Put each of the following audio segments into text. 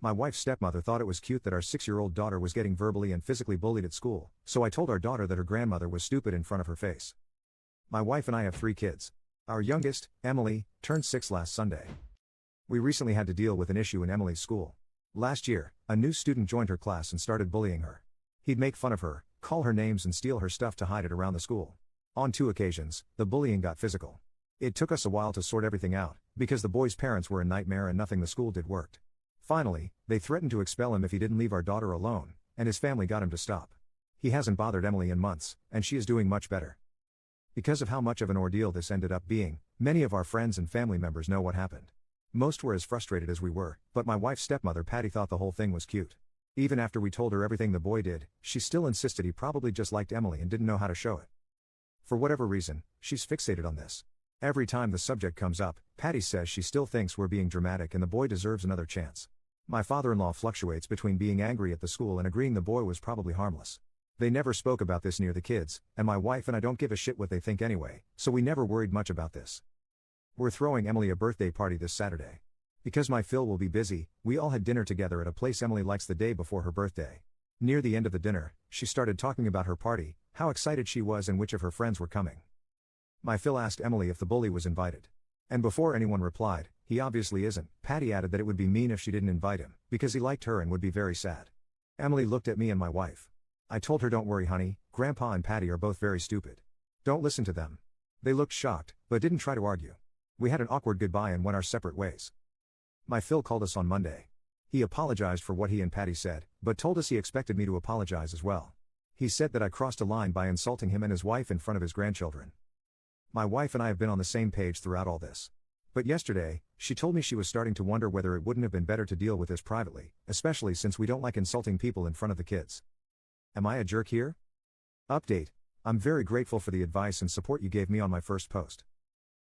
My wife's stepmother thought it was cute that our 6-year-old daughter was getting verbally and physically bullied at school, so I told our daughter that her grandmother was stupid in front of her face. My wife and I have 3 kids. Our youngest, Emily, turned 6 last Sunday. We recently had to deal with an issue in Emily's school. Last year, a new student joined her class and started bullying her. He'd make fun of her, call her names and steal her stuff to hide it around the school. On 2 occasions, the bullying got physical. It took us a while to sort everything out, because the boy's parents were a nightmare and nothing the school did worked. Finally, they threatened to expel him if he didn't leave our daughter alone, and his family got him to stop. He hasn't bothered Emily in months, and she is doing much better. Because of how much of an ordeal this ended up being, many of our friends and family members know what happened. Most were as frustrated as we were, but my wife's stepmother Patty thought the whole thing was cute. Even after we told her everything the boy did, she still insisted he probably just liked Emily and didn't know how to show it. For whatever reason, she's fixated on this. Every time the subject comes up, Patty says she still thinks we're being dramatic and the boy deserves another chance. My father-in-law fluctuates between being angry at the school and agreeing the boy was probably harmless. They never spoke about this near the kids, and my wife and I don't give a shit what they think anyway, so we never worried much about this. We're throwing Emily a birthday party this Saturday. Because my Phil will be busy, we all had dinner together at a place Emily likes the day before her birthday. Near the end of the dinner, she started talking about her party, how excited she was and which of her friends were coming. My Phil asked Emily if the bully was invited. And before anyone replied, he obviously isn't, Patty added that it would be mean if she didn't invite him, because he liked her and would be very sad. Emily looked at me and my wife. I told her, don't worry honey, Grandpa and Patty are both very stupid. Don't listen to them. They looked shocked, but didn't try to argue. We had an awkward goodbye and went our separate ways. My Phil called us on Monday. He apologized for what he and Patty said, but told us he expected me to apologize as well. He said that I crossed a line by insulting him and his wife in front of his grandchildren. My wife and I have been on the same page throughout all this. But yesterday, she told me she was starting to wonder whether it wouldn't have been better to deal with this privately, especially since we don't like insulting people in front of the kids. Am I a jerk here? Update. I'm very grateful for the advice and support you gave me on my first post.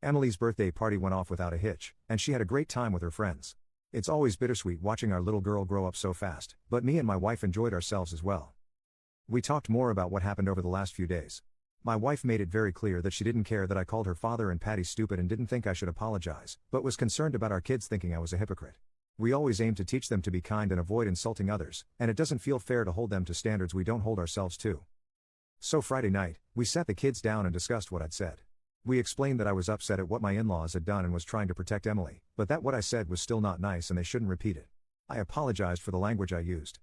Emily's birthday party went off without a hitch, and she had a great time with her friends. It's always bittersweet watching our little girl grow up so fast, but me and my wife enjoyed ourselves as well. We talked more about what happened over the last few days. My wife made it very clear that she didn't care that I called her father and Patty stupid and didn't think I should apologize, but was concerned about our kids thinking I was a hypocrite. We always aim to teach them to be kind and avoid insulting others, and it doesn't feel fair to hold them to standards we don't hold ourselves to. So Friday night, we sat the kids down and discussed what I'd said. We explained that I was upset at what my in-laws had done and was trying to protect Emily, but that what I said was still not nice and they shouldn't repeat it. I apologized for the language I used.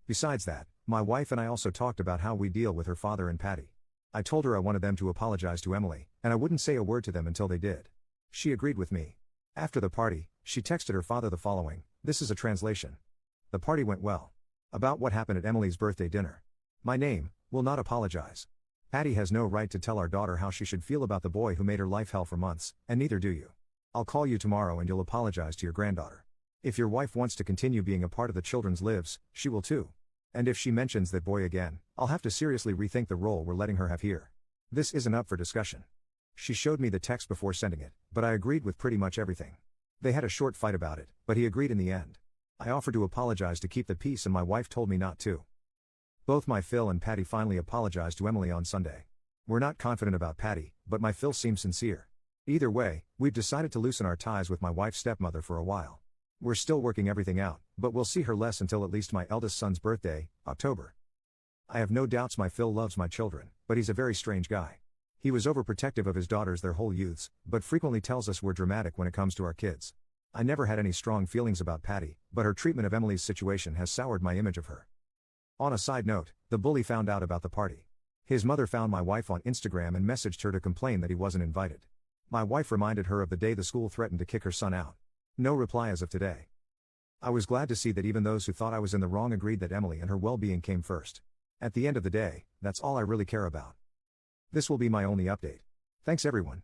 Besides that, my wife and I also talked about how we deal with her father and Patty. I told her I wanted them to apologize to Emily, and I wouldn't say a word to them until they did. She agreed with me. After the party, she texted her father the following, this is a translation. The party went well. About what happened at Emily's birthday dinner. My name, will not apologize. Patty has no right to tell our daughter how she should feel about the boy who made her life hell for months, and neither do you. I'll call you tomorrow and you'll apologize to your granddaughter. If your wife wants to continue being a part of the children's lives, she will too. And if she mentions that boy again, I'll have to seriously rethink the role we're letting her have here. This isn't up for discussion. She showed me the text before sending it, but I agreed with pretty much everything. They had a short fight about it, but he agreed in the end. I offered to apologize to keep the peace and my wife told me not to. Both my Phil and Patty finally apologized to Emily on Sunday. We're not confident about Patty, but my Phil seems sincere. Either way, we've decided to loosen our ties with my wife's stepmother for a while. We're still working everything out, but we'll see her less until at least my eldest son's birthday, October. I have no doubts my Phil loves my children, but he's a very strange guy. He was overprotective of his daughters their whole youths, but frequently tells us we're dramatic when it comes to our kids. I never had any strong feelings about Patty, but her treatment of Emily's situation has soured my image of her. On a side note, the bully found out about the party. His mother found my wife on Instagram and messaged her to complain that he wasn't invited. My wife reminded her of the day the school threatened to kick her son out. No reply as of today. I was glad to see that even those who thought I was in the wrong agreed that Emily and her well-being came first. At the end of the day, that's all I really care about. This will be my only update. Thanks everyone.